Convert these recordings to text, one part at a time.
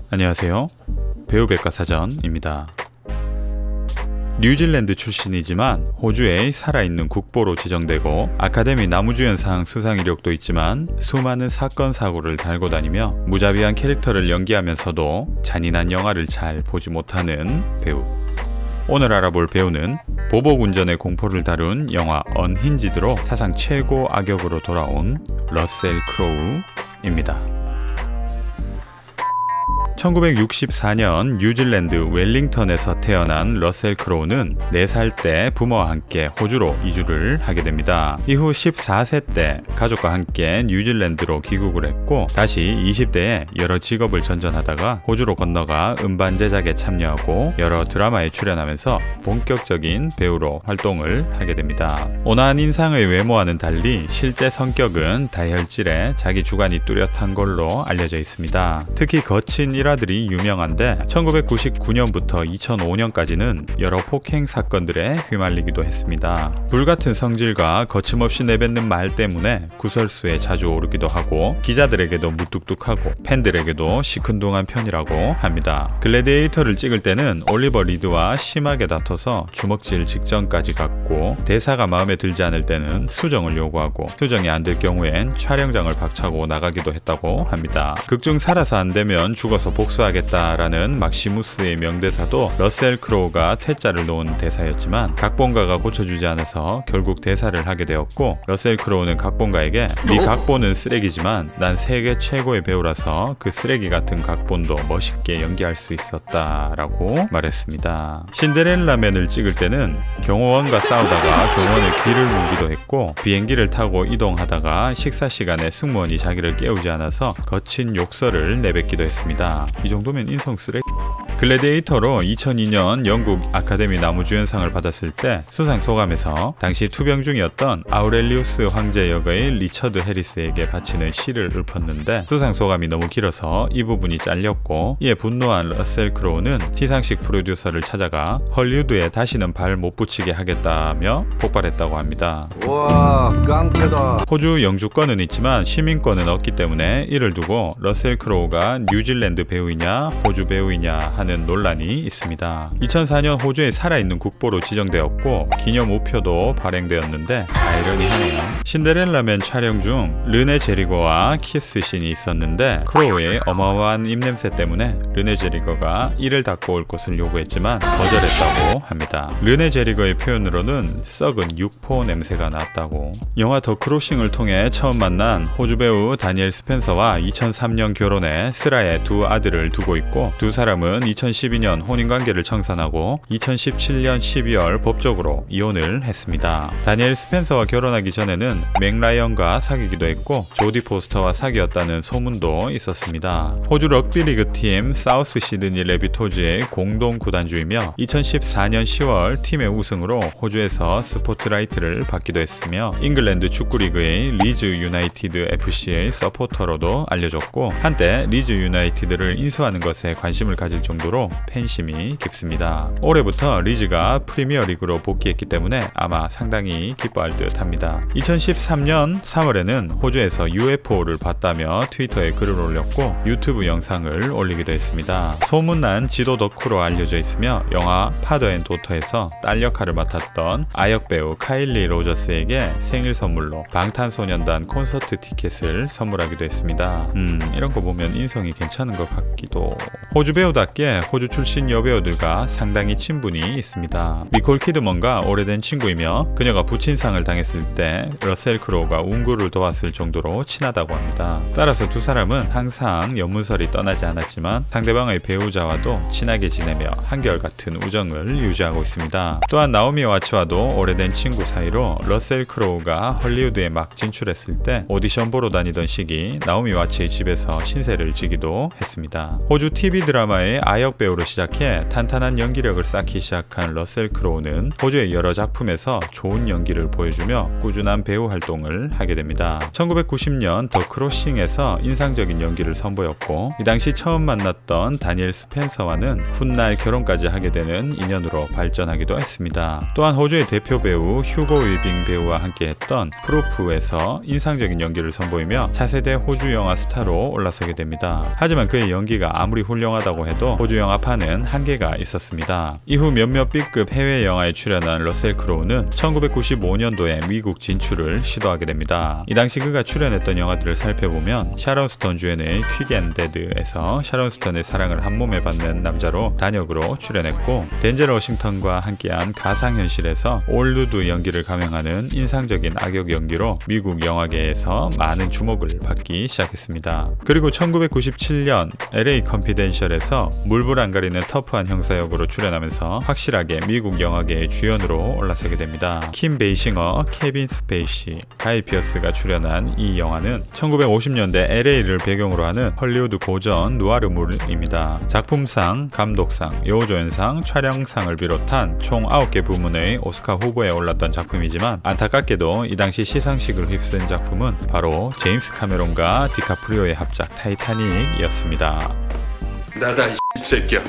안녕하세요. 배우백과사전입니다. 뉴질랜드 출신이지만 호주의 살아있는 국보로 지정되고 아카데미 나무주연상 수상 이력도 있지만 수많은 사건 사고를 달고 다니며 무자비한 캐릭터를 연기하면서도 잔인한 영화를 잘 보지 못하는 배우. 오늘 알아볼 배우는 보복 운전의 공포를 다룬 영화 언힌지드로 사상 최고 악역으로 돌아온 러셀 크로우입니다. 1964년 뉴질랜드 웰링턴에서 태어난 러셀 크로우는 4살 때 부모와 함께 호주로 이주를 하게 됩니다. 이후 14세 때 가족과 함께 뉴질랜드로 귀국을 했고 다시 20대에 여러 직업을 전전하다가 호주로 건너가 음반 제작에 참여하고 여러 드라마에 출연하면서 본격적인 배우로 활동을 하게 됩니다. 온화한 인상의 외모와는 달리 실제 성격은 다혈질에 자기 주관이 뚜렷한 걸로 알려져 있습니다. 특히 거친 일화들이 유명한데 1999년부터 2005년까지는 여러 폭행 사건들에 휘말리기도 했습니다. 불같은 성질과 거침없이 내뱉는 말 때문에 구설수에 자주 오르기도 하고 기자들에게도 무뚝뚝하고 팬들에게도 시큰둥한 편이라고 합니다. 글래디에이터를 찍을 때는 올리버 리드와 심하게 다퉈서 주먹질 직전까지 갔고 대사가 마음에 들지 않을 때는 수정을 요구하고 수정이 안 될 경우엔 촬영장을 박차고 나가기도 했다고 합니다. 극중 살아서 안 되면 죽어서 복수하겠다라는 막시무스의 명대사도 러셀 크로우가 퇴짜를 놓은 대사였지만 각본가가 고쳐주지 않아서 결국 대사를 하게 되었고 러셀 크로우는 각본가에게 네 각본은 쓰레기지만 난 세계 최고의 배우라서 그 쓰레기 같은 각본도 멋있게 연기할 수 있었다라고 말했습니다. 신데렐라맨을 찍을 때는 경호원과 싸우다가 경호원의 귀를 물기도 했고 비행기를 타고 이동하다가 식사 시간에 승무원이 자기를 깨우지 않아서 거친 욕설을 내뱉기도 했습니다. 이 정도면 인성 쓰레기. 글래디에이터로 2002년 영국 아카데미 나무주연상을 받았을 때 수상 소감에서 당시 투병 중이었던 아우렐리우스 황제 역의 리처드 해리스에게 바치는 시를 읊었는데 수상 소감이 너무 길어서 이 부분이 잘렸고 이에 분노한 러셀 크로우는 시상식 프로듀서를 찾아가 헐리우드에 다시는 발 못 붙이게 하겠다며 폭발했다고 합니다. 와, 깡패다. 호주 영주권은 있지만 시민권은 없기 때문에 이를 두고 러셀 크로우가 뉴질랜드 배우이냐 호주 배우이냐 하는 논란이 있습니다. 2004년 호주에 살아있는 국보로 지정되었고 기념 우표도 발행되었는데 아이러니하네요. 신데렐라맨 촬영 중 르네 제리거와 키스 씬이 있었는데 크로우의 어마어마한 입냄새 때문에 르네 제리거가 이를 닦고 올 것을 요구했지만 거절했다고 합니다. 르네 제리거의 표현으로는 썩은 육포 냄새가 났다고. 영화 더 크로싱을 통해 처음 만난 호주 배우 다니엘 스펜서와 2003년 결혼해 슬하에 두 아들을 두고 있고 두 사람은 2012년 혼인관계를 청산하고 2017년 12월 법적으로 이혼을 했습니다. 다니엘 스펜서와 결혼하기 전에는 맥 라이언과 사귀기도 했고 조디 포스터와 사귀었다는 소문도 있었습니다. 호주 럭비리그 팀 사우스 시드니 레비토즈의 공동 구단주이며 2014년 10월 팀의 우승으로 호주에서 스포트라이트를 받기도 했으며 잉글랜드 축구리그의 리즈 유나이티드 FC의 서포터로도 알려졌고 한때 리즈 유나이티드를 인수하는 것에 관심을 가질 정도로 팬심이 깊습니다. 올해부터 리즈가 프리미어리그로 복귀했기 때문에 아마 상당히 기뻐할 듯 합니다. 2013년 3월에는 호주에서 UFO를 봤다며 트위터에 글을 올렸고 유튜브 영상을 올리기도 했습니다. 소문난 지도 덕후로 알려져 있으며 영화 파더 앤 도터에서 딸 역할을 맡았던 아역 배우 카일리 로저스에게 생일 선물로 방탄소년단 콘서트 티켓을 선물하기도 했습니다. 이런 거 보면 인성이 괜찮은 것 같기도. 호주 배우답게 호주 출신 여배우들과 상당히 친분이 있습니다. 니콜 키드먼과 오래된 친구이며 그녀가 부친상을 당했을 때 러셀 크로우가 운구를 도왔을 정도로 친하다고 합니다. 따라서 두 사람은 항상 연문설이 떠나지 않았지만 상대방의 배우자와도 친하게 지내며 한결같은 우정을 유지하고 있습니다. 또한 나오미 와츠와도 오래된 친구 사이로 러셀 크로우가 헐리우드에 막 진출했을 때 오디션 보러 다니던 시기 나오미 와츠의 집에서 신세를 지기도 했습니다. 호주 TV 드라마의 아역 대역 배우로 시작해 탄탄한 연기력을 쌓기 시작한 러셀 크로우는 호주의 여러 작품에서 좋은 연기를 보여주며 꾸준한 배우 활동을 하게 됩니다. 1990년 더 크로싱에서 인상적인 연기를 선보였고 이 당시 처음 만났던 다니엘 스펜서와는 훗날 결혼까지 하게 되는 인연으로 발전하기도 했습니다. 또한 호주의 대표 배우 휴고 위빙 배우와 함께했던 프로프에서 인상적인 연기를 선보이며 차세대 호주 영화 스타로 올라서게 됩니다. 하지만 그의 연기가 아무리 훌륭하다고 해도 호주 영화판은 한계가 있었습니다. 이후 몇몇 B급 해외 영화에 출연한 러셀 크로우는 1995년도에 미국 진출을 시도하게 됩니다. 이 당시 그가 출연했던 영화들을 살펴보면 샤론 스톤 주연의 퀵 앤 데드에서 샤론 스톤의 사랑을 한몸에 받는 남자로 단역으로 출연했고 덴젤 워싱턴과 함께한 가상현실에서 올루드 연기를 감행하는 인상적인 악역 연기로 미국 영화계에서 많은 주목을 받기 시작했습니다. 그리고 1997년 LA 컨피덴셜에서 물불 안 가리는 터프한 형사 역으로 출연하면서 확실하게 미국 영화계의 주연으로 올라서게 됩니다. 킴 베이싱어, 케빈 스페이시, 가이 피어스가 출연한 이 영화는 1950년대 LA를 배경으로 하는 헐리우드 고전 누아르물입니다. 작품상, 감독상, 여우조연상, 촬영상을 비롯한 총 9개 부문의 오스카 후보에 올랐던 작품이지만 안타깝게도 이 당시 시상식을 휩쓴 작품은 바로 제임스 카메론과 디카프리오의 합작 타이타닉이었습니다. 나다 이 새끼야.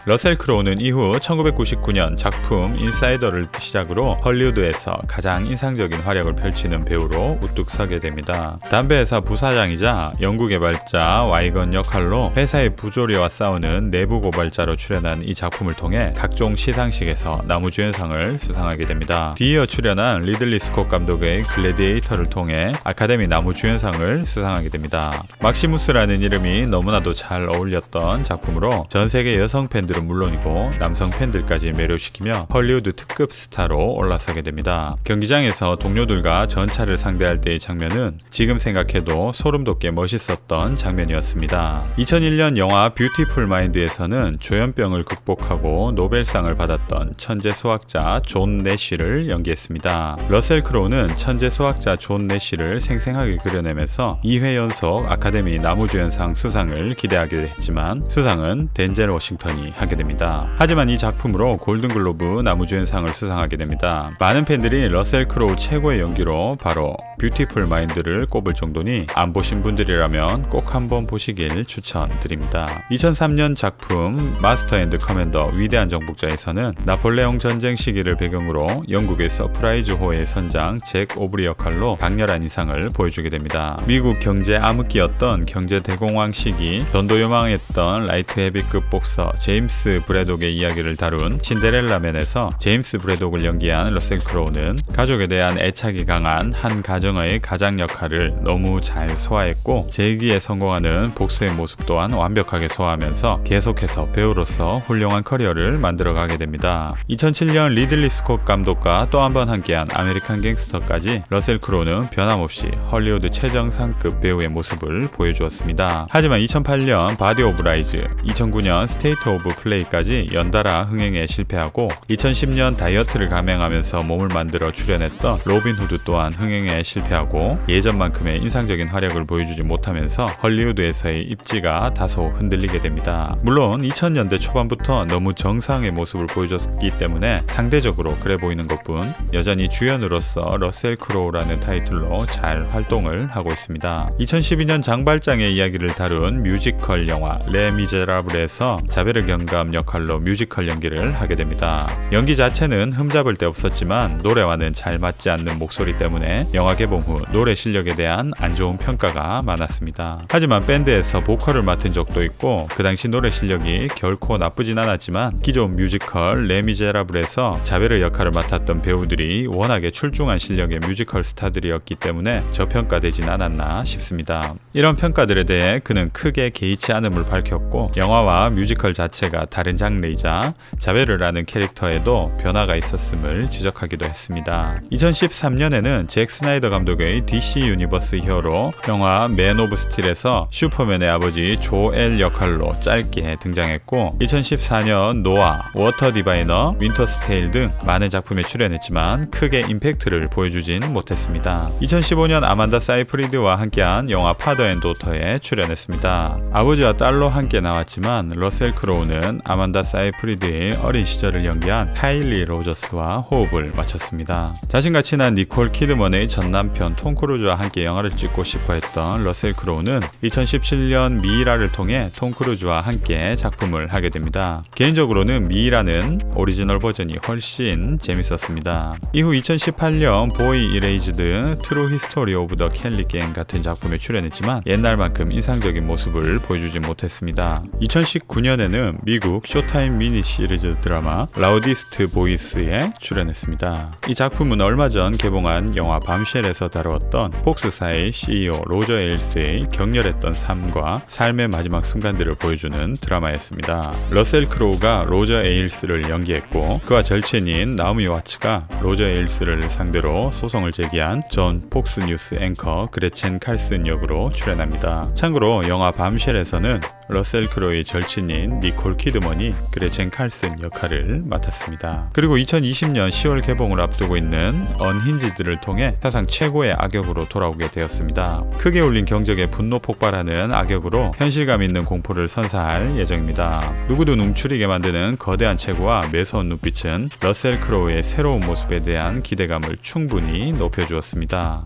러셀 크로우는 이후 1999년 작품 인사이더를 시작으로 헐리우드에서 가장 인상적인 활약을 펼치는 배우로 우뚝 서게 됩니다. 담배회사 부사장이자 연구개발자 와이건 역할로 회사의 부조리와 싸우는 내부 고발자로 출연한 이 작품을 통해 각종 시상식에서 나무주연상을 수상하게 됩니다. 뒤이어 출연한 리들리 스콧 감독의 글래디에이터를 통해 아카데미 나무주연상을 수상하게 됩니다. 막시무스라는 이름이 너무나도 잘 어울렸던 작품으로 전세계 여성 팬들은 물론이고 남성 팬들까지 매료시키며 헐리우드 특급 스타로 올라서게 됩니다. 경기장에서 동료들과 전차를 상대할 때의 장면은 지금 생각해도 소름 돋게 멋있었던 장면이었습니다. 2001년 영화 뷰티풀 마인드에서는 조현병을 극복하고 노벨상을 받았던 천재 수학자 존 내시를 연기했습니다. 러셀 크로우는 천재 수학자 존 내시를 생생하게 그려내면서 2회 연속 아카데미 나무주연상 수상을 기대하게 했지만 수상은 덴젤 워싱턴이 하게 됩니다. 하지만 이 작품으로 골든글로브 나무주연상을 수상하게 됩니다. 많은 팬들이 러셀 크로우 최고의 연기로 바로 뷰티풀 마인드를 꼽을 정도니 안 보신 분들이라면 꼭 한번 보시길 추천드립니다. 2003년 작품 마스터 앤드 커맨더 위대한 정복자에서는 나폴레옹 전쟁 시기를 배경으로 영국의 서프라이즈호의 선장 잭 오브리 역할로 강렬한 인상을 보여주게 됩니다. 미국 경제 암흑기였던 경제 대공황 시기 전도요망했던 라이트 헤비급 복서 제임스 브래독의 이야기를 다룬 신데렐라맨에서 제임스 브래독을 연기한 러셀 크로우는 가족에 대한 애착이 강한 한 가정의 가장 역할을 너무 잘 소화했고 재기에 성공하는 복수의 모습 또한 완벽하게 소화하면서 계속해서 배우로서 훌륭한 커리어를 만들어가게 됩니다. 2007년 리들리 스콧 감독과 또 한 번 함께한 아메리칸 갱스터까지 러셀 크로우는 변함없이 헐리우드 최정상급 배우의 모습을 보여주었습니다. 하지만 2008년 바디 오브 라이즈, 2009년 스테이트 오브 플레이까지 연달아 흥행에 실패하고 2010년 다이어트를 감행하면서 몸을 만들어 출연했던 로빈 후드 또한 흥행에 실패하고 예전만큼의 인상적인 활약을 보여주지 못하면서 헐리우드에서의 입지가 다소 흔들리게 됩니다. 물론 2000년대 초반부터 너무 정상의 모습을 보여줬기 때문에 상대적으로 그래 보이는 것뿐 여전히 주연으로서 러셀 크로우라는 타이틀로 잘 활동을 하고 있습니다. 2012년 장발장의 이야기를 다룬 뮤지컬 영화 레 미제라블에서 자베르 경감 역할로 뮤지컬 연기를 하게 됩니다. 연기 자체는 흠잡을 데 없었지만 노래와는 잘 맞지 않는 목소리 때문에 영화 개봉 후 노래 실력에 대한 안 좋은 평가가 많았습니다. 하지만 밴드에서 보컬을 맡은 적도 있고 그 당시 노래 실력이 결코 나쁘진 않았지만 기존 뮤지컬 레 미제라블에서 자베르 역할을 맡았던 배우들이 워낙에 출중한 실력의 뮤지컬 스타들이었기 때문에 저평가되진 않았나 싶습니다. 이런 평가들에 대해 그는 크게 개의치 않음을 밝혔고 영화와 뮤지컬 자체가 다른 장르이자 자베르라는 캐릭터에도 변화가 있었음을 지적하기도 했습니다. 2013년에는 잭 스나이더 감독의 DC 유니버스 히어로 영화 맨 오브 스틸에서 슈퍼맨의 아버지 조엘 역할로 짧게 등장했고 2014년 노아, 워터 디바이너, 윈터스 테일 등 많은 작품에 출연했지만 크게 임팩트를 보여주진 못했습니다. 2015년 아만다 사이프리드와 함께한 영화 파더 앤 도터에 출연했습니다. 아버지와 딸로 함께 나왔지만 러셀 크로우는 배우는 아만다 사이프리드의 어린 시절을 연기한 카일리 로저스와 호흡을 맞췄습니다. 자신과 친한 니콜 키드먼의 전 남편 톰 크루즈와 함께 영화를 찍고 싶어 했던 러셀 크로우는 2017년 미이라를 통해 톰 크루즈와 함께 작품을 하게 됩니다. 개인적으로는 미이라는 오리지널 버전이 훨씬 재밌었습니다. 이후 2018년 보이 이레이즈드, 트루 히스토리 오브 더 켈리 갱 같은 작품에 출연했지만 옛날만큼 인상적인 모습을 보여주지 못했습니다. 2019년에는 미국 쇼타임 미니 시리즈 드라마 라우디스트 보이스에 출연했습니다. 이 작품은 얼마 전 개봉한 영화 밤쉘에서 다루었던 폭스사의 CEO 로저 에일스의 격렬했던 삶과 삶의 마지막 순간들을 보여주는 드라마였습니다. 러셀 크로우가 로저 에일스를 연기했고 그와 절친인 나오미 와츠가 로저 에일스를 상대로 소송을 제기한 전 폭스뉴스 앵커 그레첸 칼슨 역으로 출연합니다. 참고로 영화 밤쉘에서는 러셀 크로우의 절친인 니콜 키드먼이 그레첸 칼슨 역할을 맡았습니다. 그리고 2020년 10월 개봉을 앞두고 있는 언힌지드를 통해 사상 최고의 악역으로 돌아오게 되었습니다. 크게 울린 경적에 분노 폭발하는 악역으로 현실감 있는 공포를 선사할 예정입니다. 누구도 움츠리게 만드는 거대한 체구와 매서운 눈빛은 러셀 크로우의 새로운 모습에 대한 기대감을 충분히 높여주었습니다.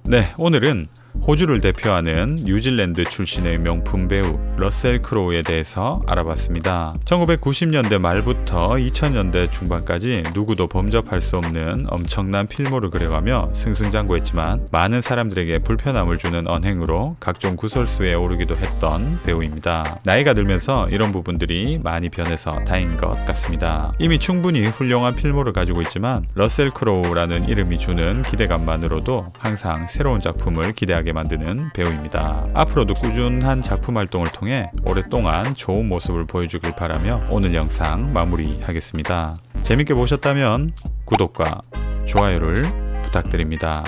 네, 오늘은 호주를 대표하는 뉴질랜드 출신의 명품 배우 러셀 크로우에 대해서 알아봤습니다. 1990년대 말부터 2000년대 중반까지 누구도 범접할 수 없는 엄청난 필모를 그려가며 승승장구했지만 많은 사람들에게 불편함을 주는 언행으로 각종 구설수에 오르기도 했던 배우입니다. 나이가 들면서 이런 부분들이 많이 변해서 다행인 것 같습니다. 이미 충분히 훌륭한 필모를 가지고 있지만 러셀 크로우라는 이름이 주는 기대감만으로도 항상 새로운 작품을 기대하게 만드는 배우입니다. 앞으로도 꾸준한 작품 활동을 통해 오랫동안 좋은 모습을 보여주길 바라며 오늘 영상 마무리하겠습니다. 재밌게 보셨다면 구독과 좋아요를 부탁드립니다.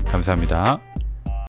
감사합니다.